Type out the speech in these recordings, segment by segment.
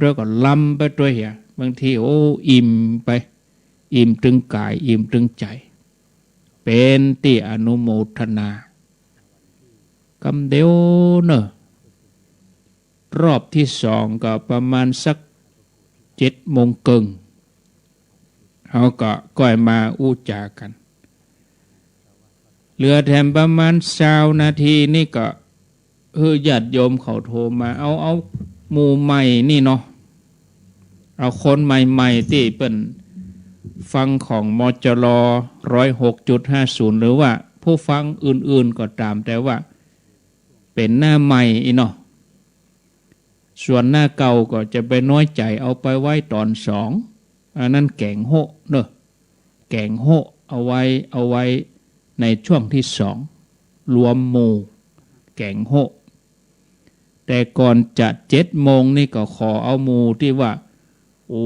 ด้วยก็ล้ำไปด้วยเหี่ยบางทีโอ้อิ่มไปอิ่มตึงกายอิ่มตึงใจเป็นที่อนุโมทนากำเดียวเนอะรอบที่สองก็ประมาณสัก7:00 น.เขาก็ก้อยมาอู้จากันเหลือแถมประมาณ20 นาทีนี่ก็ญาติโยมเขาโทรมาเอาหมู่ใหม่นี่เนาะเอาคนใหม่ๆที่เป็นฟังของมจร106.50หรือว่าผู้ฟังอื่นๆก็ตามแต่ว่าเป็นหน้าใหม่อีเนาะส่วนหน้าเก่าก็จะไปน้อยใจเอาไปไว้ตอน2อันนั้นแกงโหเนอะแกงโหเอาไว้ในช่วงที่2รวมหมู่แกงโหแต่ก่อนจะ7:00 น.นี่ก็ขอเอาหมู่ที่ว่าโอ้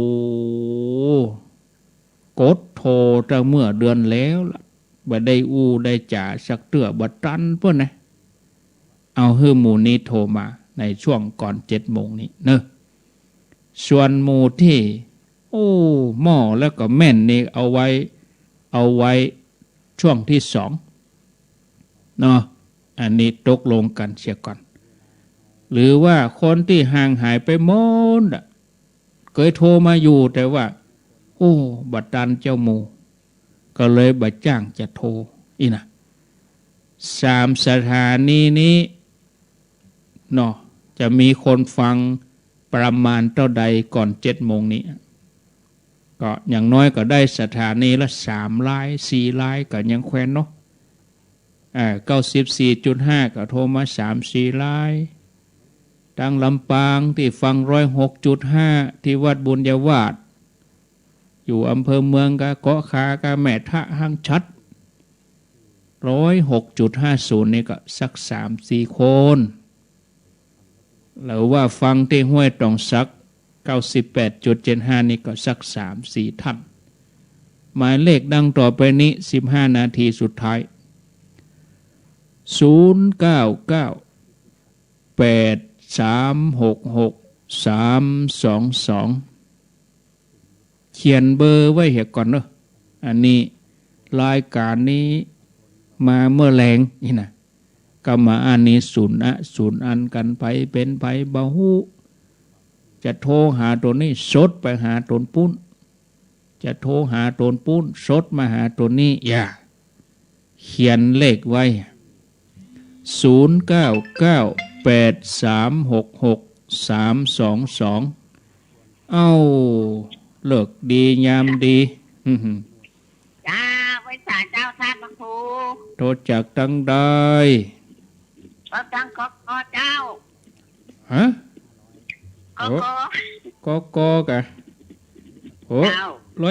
กดโทรตั้งเมื่อเดือนแล้วล่ะบ่ได้อู้ได้จ่าสักเตื้อบ่ตันเพิ่นนะเอาให้หมู่นี้โทรมาในช่วงก่อน7:00 น.นี้เนอะส่วนหมู่ที่โอ้หม้อแล้วก็แม่นนี่เอาไว้ช่วงที่2เนาะอันนี้ตกลงกันเสียก่อนหรือว่าคนที่ห่างหายไปหมดเคยโทรมาอยู่แต่ว่าโอ้บัดดันเจ้าหมู่ก็เลยบัดจ้างจะโทรอีนะ3 สถานีนี้เนาะจะมีคนฟังประมาณเท่าใดก่อน7:00 น.นี้ก็อย่างน้อยก็ได้สถานีละ3 ลาย4 ลายก็ยังแควนเนาะ94.5 ก็โทรมา3-4 ลายตั้งลำปางที่ฟัง106.5ที่วัดบุญยวาสอยู่อำเภอเมืองกะเกาะคากะแม่ทะห้างชัด106.50นี่ก็สัก 3-4 คนหรือว่าฟังที่ห้วยตองสัก 98.75 นี่ก็สัก 3-4 ท่านหมายเลขดังต่อไปนี้15 นาทีสุดท้าย0998366 322เขียนเบอร์ไว้เหี่ยก่อนเนอะอันนี้รายการนี้มาเมื่อแรงนี่นะก็มาอันนี้ศูนย์อันกันไปเป็นไปบาหูจะโทรหาตัวนี้สดไปหาตนปุ้นจะโทรหาตนปุ้นสดมาหาตัวนี้อย่าเขียนเลขไว้0998366322เอ้าเลิกดียามดีจ้าไว้สาเจ้าท่านพระครูโทษจากตั้งได้ก็ตั้งก็เจ้าฮะก็กะโอ้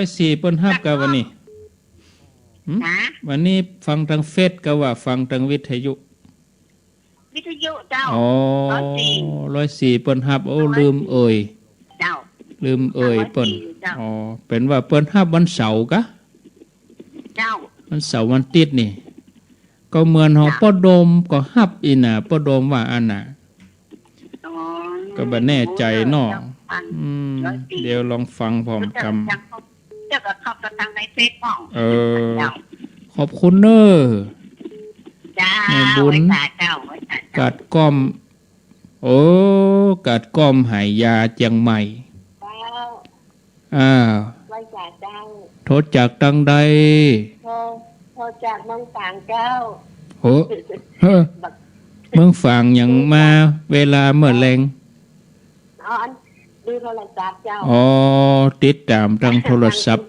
104เปิ้นฮับกะวันนี้วันนี้ฟังทางเฟซกะว่าฟังทางวิทยุเจ้าอ๋อ104เปิ้นฮับโอ้ลืมเอ่ยเจ้าเปิ้นอ๋อเป็นว่าเปิ้นฮับวันเสาร์กะเจ้าวันเสาร์วันติดนี่ก็เหมือนของป้อโดมก็ฮับอีน่ะป้อโดมว่าอันน่ะก็บ่แน่ใจเนาะเดี๋ยวลองฟังพร้อมกันเจ้าก็เข้าทางในเฟซของขอบคุณเด้อจ้าบุญกัดก้อมกัดก้อมหายยาเจียงใหม่โทษจากตังใดโทษจากเมืองฝางเจ้าโหเมืองฝางอย่างมาเวลาเมื่อแรงดูโทรศัพท์เจ้าติดตามทางโทรศัพท์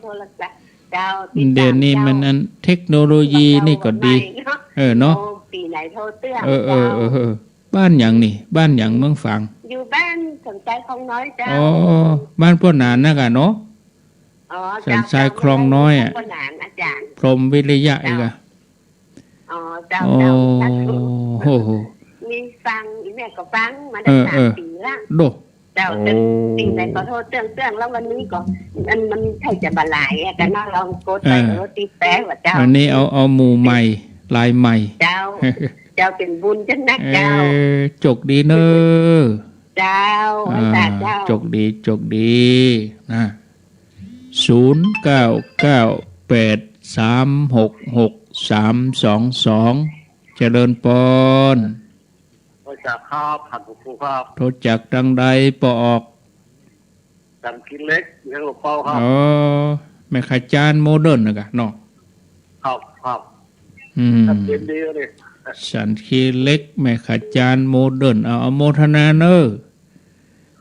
เดี๋ยวนี้มันอันเทคโนโลยีนี่ก็ดีเนาะปีไหนโทรเตื้อบ้านอย่างนี่บ้านอย่างเมืองฝางอยู่บ้านสนใจคลองน้อยเจ้าบ้านพ่อหนานนะกะเนาะสันทรายคลองน้อยอ่ะพรหมวิริยะอีกอ่ะโอ้โหมีฟังอีแม่ก็ฟังมาได้3 ปีละเจ้าสิ่งไหนก็โทษเตื้องแล้ววันนี้ก็มันใช่จะบรรลัยกันเนาะลองกดไปรถตีแป๊ว่าเจ้าอันนี้เอาหมู่ใหม่ลายใหม่เจ้าเป็นบุญจังนักเจ้าจกดีเนอ เจ้าให้ตาเจ้าจกดีจกดีนะ0998366322เจริญปอนโทรจากครับผ่านผู้ครูครับ โทรจากดังใดปออกจันกินเล็กเลี้ยงหลวงพ่อครับแม่ขจานโมเดิร์นนะกะเนาะครับครับเย็นดีเลยสันคีเล็กแม่ขจานโมเดิร์นเอาโมทนาเนอ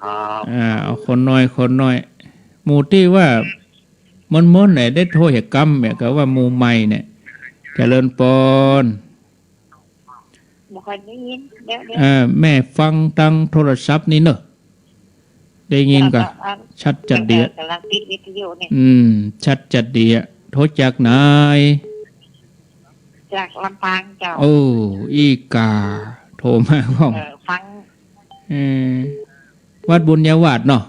ครับเอาคนน้อยหมู่ที่ว่ามันไหนได้โทษเหตุกรรมเนี่ยก็ว่าหมู่ใหม่เนี่ยเจริญปอนแม่ฟังตั้งโทรศัพท์นี่เนอะได้ยินกันชัดจัดเดียชัดจัดเดียโทษจากไหนจากลำปางเจ้าอีกาโทรมาว่าฟังวัดบุญญาวาสเนาะ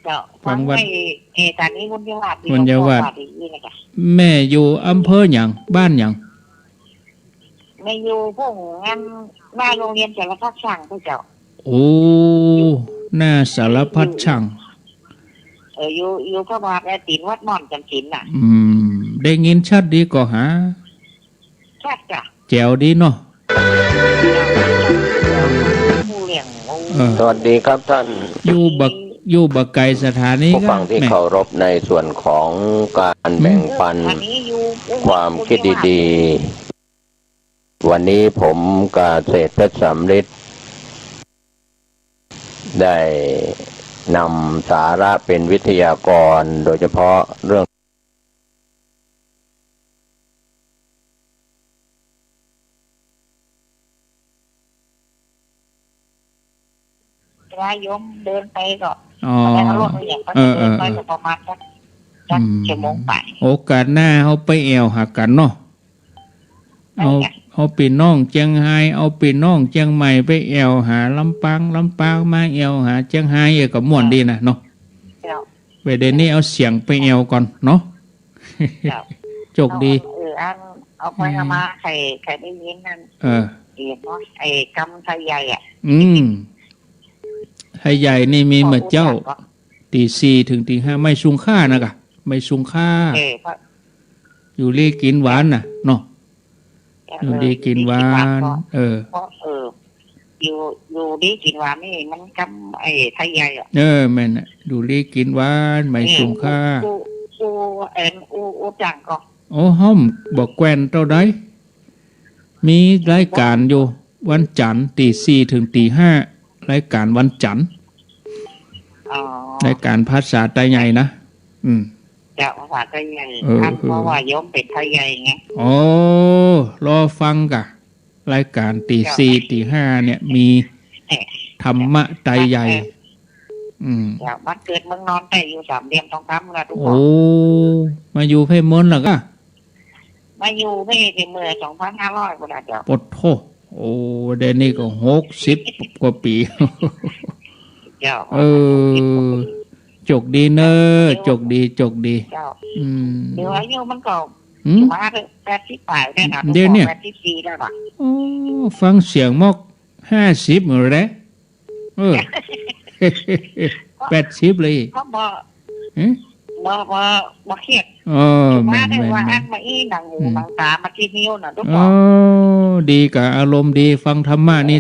เจ้าฟังวัดตอนนี้บุญญาวาสแม่อยู่อำเภอหยังบ้านหยังแม่อยู่พวกงานหน้าโรงเรียนสารพัดช่างพวกเจ้าหน้าสารพัดช่างอยู่พระบาทและตีนวัดม่อนจันทินน่ะได้ยินชัดดีก็หาชัดจ้ะแจ๋วดีเนาะสวัสดีครับท่านอยู่บักไกสถานีผู้ฟังที่เคารพในส่วนของการแบ่งปันความคิดดีๆวันนี้ผมกาเศรษฐเพชรสำริดได้นำสาระเป็นวิทยากรโดยเฉพาะเรื่องโยมเดินไปก็แล้วรถอย่างก็เดินไปก็ประมาณสักชั่วโมงไปโอกาสหน้าเขาไปแอวหากันเนาะเอาปีน้องเชียงไฮ้เอาปีน้องเชียงใหม่ไปแอวหาลำปางมาแอวหาเชียงไฮ้ก็ม่วนดีนะเนาะเวลานี้เอาเสียงไปแอวก่อนเนาะโชคดีเอาไปมาใครได้ยินนั่นเห็นว่าไอ้กำไทยใหญ่ไทยใหญ่นี่มีเหมือนเจ้าตี4 ถึงตี 5ไม่ซุงค่านะกะไม่ซุงค่าอยู่รีกินหวานน่ะเนาะอยู่ดีกินหวานอยู่ดีกินหวานนี่มันกำไอ้ไทยใหญ่แม่นน่ะอยู่ดีกินหวานไม่ซุงค่าจังก็ห้อมบอกแกวนเท่าใดมีรายการอยู่วันจันทร์ตี 4 ถึงตี 5รายการวันจันทร์รายการภาษาไทยใหญ่นะจะภาษาไทยใหญ่เพราะว่าโยมเป็นไทยใหญ่ไงรอฟังกะรายการตี 4 ตี 5เนี่ยมีธรรมะไทยใหญ่บ้านเกิดเมืองนอนแต่อยู่3 เดือนต้องทำนะทุกคนมาอยู่เพมนหรอกะมาอยู่ไม่ถึงเมื่อ2,500กว่าเดียวปดโทเดนนี่ก็60 กว่าปีจกดีเนอะจกดีเดี๋ยวอายุมันก็มา80 ปลายได้นะเดี๋ยวเนี่ย84แล้วป่ะฟังเสียงมอก50เหมือนไร80เลยบ่เครียดมาได้ว่าอันมาอีหนังหูหนังตามาที่นิ้วน่ะทุกคนดีกับอารมณ์ดีฟังธรรมะนี่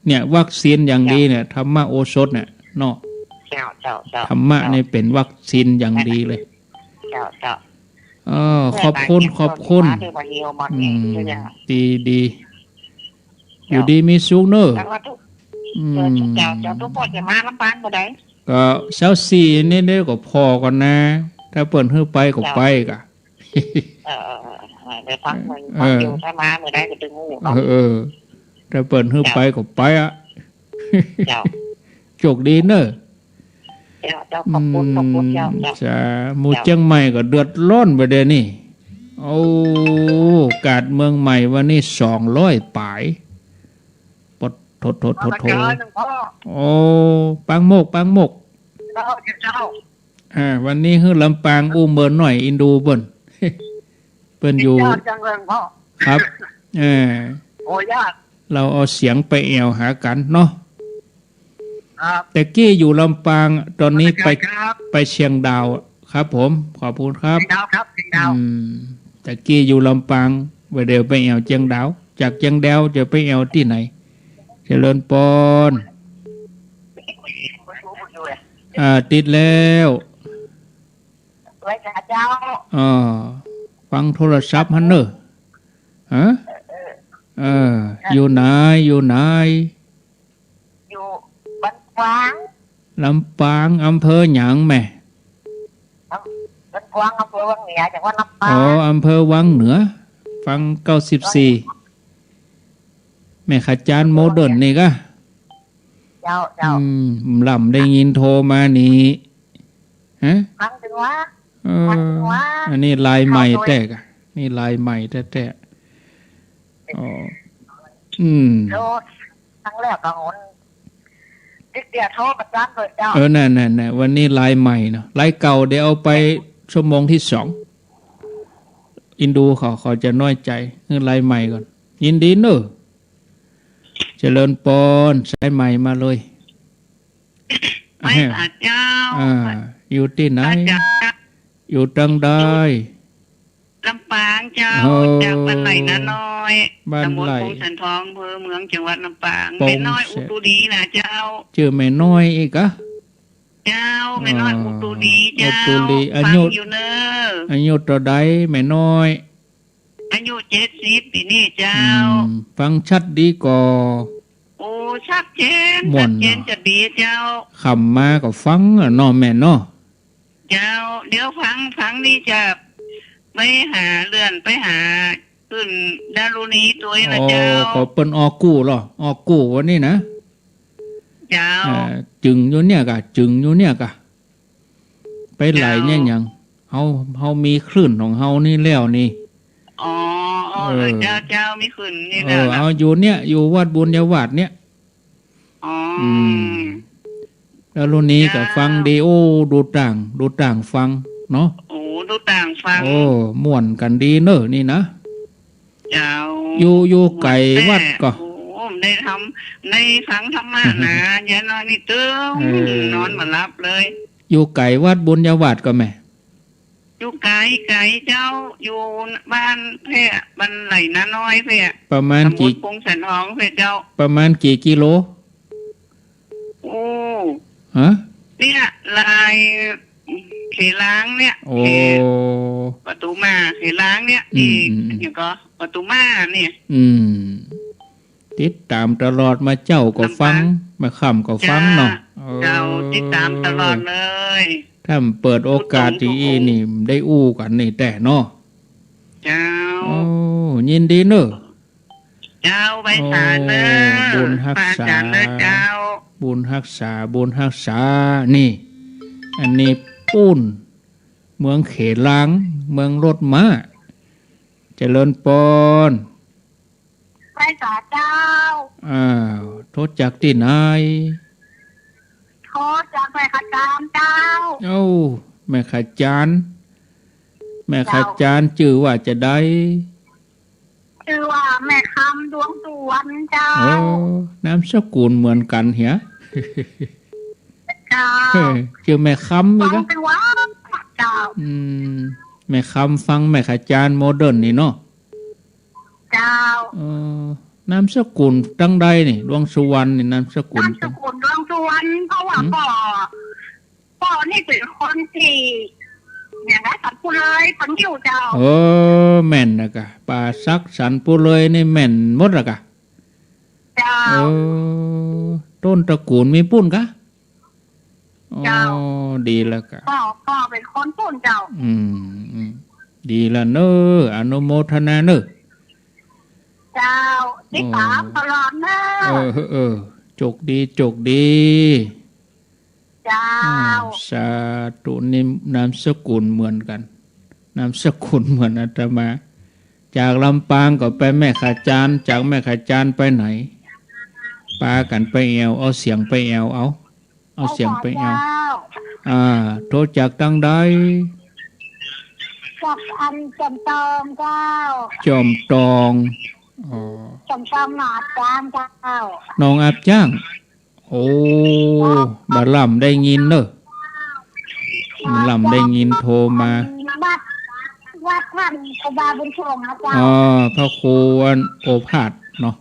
เนี่ยวัคซีนอย่างดีเนี่ยธรรมะโอสถเนี่ยเนาะธรรมะนี่เป็นวัคซีนอย่างดีเลยขอบคุณดีอยู่ดีมีสุขเนอะทุกคนจะมาลำปางบ่ได้ก็24นี่ก็พอก่อนนะถ้าเปิดให้ไปก็ไปกะไปฟังมันอยู่ถ้ามาเมื่อได้ก็ตึงงูถ้าเปิดให้ไปก็ไปอ่ะโชคดีเนอะขอบคุณเจ้าจ้าหมู่เชียงใหม่ก็เดือดร้อนประเดี๋ยวนี้กาดเมืองใหม่วันนี้200 ปลายปดโถปังโมกวันนี้ฮือลำปางเมินหน่อยอินดูเปิ้นอยู่ครับเราเอาเสียงไปแอวหากันเนาะ ครับ แต่กี้อยู่ลำปางตอนนี้ไป ครับ ไปเชียงดาวครับผมขอบคุณครับ เชียงดาวครับเชียงดาว แต่กี้อยู่ลำปางไปเดี๋ยวไปแอวเชียงดาวจากเชียงดาวจะไปแอวที่ไหนเจริญปนติดแล้วไว้จ้าเจ้าฟังโทรศัพท์ฮันเนอฮะอยู่ไหนอยู่ไหนอยู่บ้านกวางลำปางอำเภอหยางแม่บ้านกวางอำเภอวังเหนือจังหวัดลำปางอำเภอวังเหนือฟัง94แม่ขจารย์โมเดิร์นนี่ก็เจ้าลำได้ยินโทรมานี่ฮะฟังถึงว่าอันนี้ลายใหม่แต่กะนี่ลายใหม่แต่โทรทั้งแรกก็หนเดี๋ยวโทรประจานเลยเจ้านั่นวันนี้ลายใหม่เนาะลายเก่าเดี๋ยวเอาไปชั่วโมงที่2อินดูเขาจะน้อยใจคือลายใหม่ก่อนยินดีเนอะเจริญปนสายใหม่มาเลยไม่เจ้าอยู่ที่ไหนอยู่ตรงใดลำปางเจ้าจากบ้านไหลนาน้อยตำบลพงสันทองอำเภอเมืองจังหวัดลำปางแม่น้อยอุตุดีนะเจ้าชื่อแม่น้อยอีกอะเจ้าแม่น้อยอุตุดีเจ้าฟังอยู่เนอะอายุต่อใดแม่น้อยอายุ70ปีนี่เจ้าฟังชัดดีก่อโอ้ชัดเจนจะดีเจ้าคำมาก็ฟังน้อแม่น้อเจ้าเดี๋ยวฟังนี่จะไปหาเลื่อนไปหาขึ้นดารุณีตัวนะเจ้าก็เป็นออกกู้หรอออกกู้วันนี้นะเจ้าจึงอยู่เนี่ยกะไปไหลเนี่ยยังเฮามีคลื่นของเฮานี่แล้วนี่เจ้ามีคลื่นนี่แล้วเอาอยู่เนี่ยอยู่วัดบุญญาวาสเนี่ยแล้วรุ่นนี้ก็ฟังดีโอดูต่างฟังเนาะดูต่างฟังม่วนกันดีเนอะนี่นะเจ้าอยู่ไก่วัดก็ได้ฟังธรรมะนะอย่านอนนี่ตื้อนอนมารับเลยอยู่ไก่วัดบุญญาวาสก็แม่อยู่ไก่เจ้าอยู่บ้านแพร่บ้านไหลนาน้อยแพร่ประมาณกี่พงสันทองแพร่เจ้าประมาณกี่กิโลฮะเนี่ยลายเขล้างเนี่ยประตูมาเขล้างเนี่ยอย่างก็ประตูมาเนี่ยติดตามตลอดมาเจ้าก็ฟังมาค่ำก็ฟังเนาะเจ้าติดตามตลอดเลยถ้าเปิดโอกาสที่นี่ได้อู้กันนี่แต่เนาะเจ้ายินดีเนอะเจ้าใบสารเนอะบุญรักษาบุญรักษานี่อันนี้ปูนเมืองเขลังเมืองรถม้าเจริญปนใบสารเจ้าโทษจากที่ไหนโทษจากแม่ขจารเจ้าแม่ขจารชื่อว่าจะได้ชื่อว่าแม่คำดวงสุวรรณเจ้าน้ำสกุลเหมือนกันเหรอชื่อแม่คำไหมครับแม่คำฟังแม่ขจารโมเดิร์นนี่เนาะเจ้าน้ำสกุลตั้งใดนี่ดวงสุวรรณนี่น้ำสกุลดวงสุวรรณเพราะว่าพ่อนี่เป็นคนที่อย่างนั้นสันปุเลยคนอยู่เจ้าแม่นนะกะป่าซักสันปุเลยนี่แม่นหมดละกะเจ้าต้นตระกูลมีปุ้นกะดีแล้วกะพ่อเป็นคนปุ้นเจ้าดีละเนออนุโมทนาเนอเจ้าติดตามตลอดเนอจกดีเจ้าสาธุนี่นามสกุลเหมือนกันนามสกุลเหมือนอาตมาจากลำปางก็ไปแม่ขจารจากแม่ขจารไปไหนปากันไปแอวเอาเสียงไปแอวเอาเสียงไปแอวโทษจากตั้งใดจากอันจอมตองเจ้าจอมตองจอมตองหนาดจ้างเจ้าน้องอาบจ้าง โอ้บาล่ำได้ยินเนอะบาล่ำได้ยินโทรมาวัดท่านครูบาบุญชงนะจ๊ะพระครูโอภาสเนาะ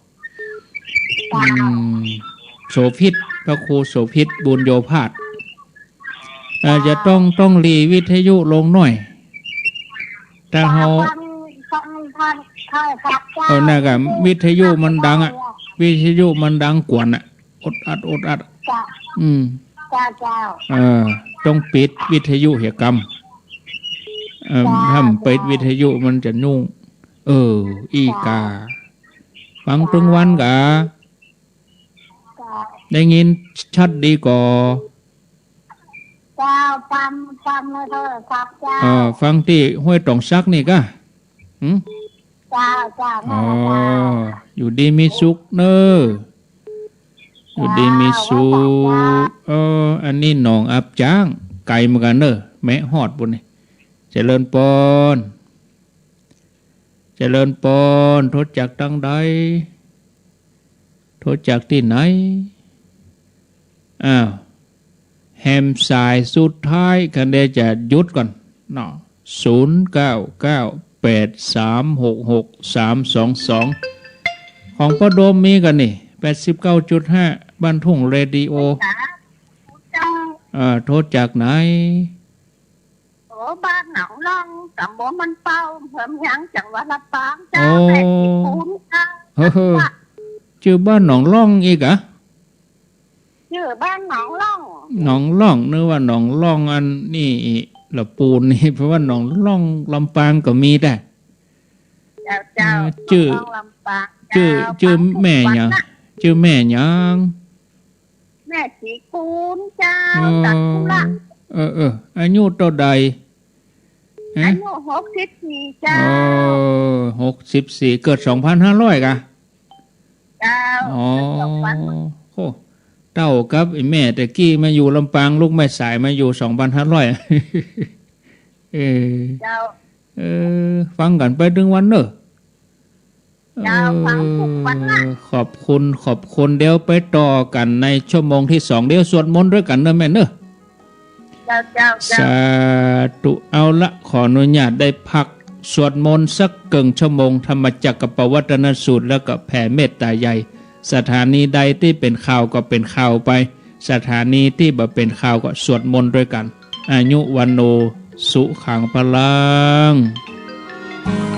โสภิตพระครูโสภิตบุญโยภาสจะต้องรีวิทยุลงหน่อยถ้าเฮาน่ะกับวิทยุมันดังอ่ะวิทยุมันดังกวนอ่ะอดอัดจ้าต้องปิดวิทยุเหตุกรรมถ้าปิดวิทยุมันจะนุ่งอีกาฟังตึงวันกะได้ยินชัดดีก่อฟังในโทรศัพท์จ้าฟังที่ห้วยตองซักนี่กะจ้าอยู่ดีมีสุขเนอะอยู่ดีมีสุขอันนี้หนองอับจ้างไก่เหมือนกันเนอะแม่ฮอดบุญนี่เจริญปอนโทษจากตั้งใดโทษจากที่ไหนแฮมสายสุดท้ายกันเดจะหยุดก่อนเนาะ0998366322ของพ่อโดมมีกันนี่ 89.5 บ้านทุ่งเรดิโอโทษจากไหนบ้านหนองล่องตำบลมันเป่าเพิ่มยังจังหวัดลำปางจ้าแม่ที่คุ้นจ้าชื่อบ้านหนองล่องอีกอะชื่อบ้านหนองล่องนึกว่าหนองล่องอันนี่ละปูนนี่เพราะว่าหนองล่องลำปางก็มีได้ชื่อแม่ยังชื่อแม่ยังแม่สีคูนจ้าตัดกุละอายุเท่าใดอายุ64จ้า64เกิด2,500กะจ้าโอ้เต้ากับไอ้แม่แต่กี้มาอยู่ลำปางลูกแม่สายมาอยู่2,500จ้าฟังกันไปถึงวันเนอะขอบคุณเดี๋ยวไปต่อกันในชั่วโมงที่2เดี๋ยวสวดมนต์ด้วยกันเนอะแม่เนอะสาธุเอาละขออนุญาตได้พักสวดมนต์สักเกินชั่วโมงธรรมจักรปวัตนสูตรแล้วก็แผ่เมตตาใหญ่สถานีใดที่เป็นข่าวก็เป็นข่าวไปสถานีที่บ่เป็นข่าวก็สวดมนต์ด้วยกันอายุวันโนสุขังพลัง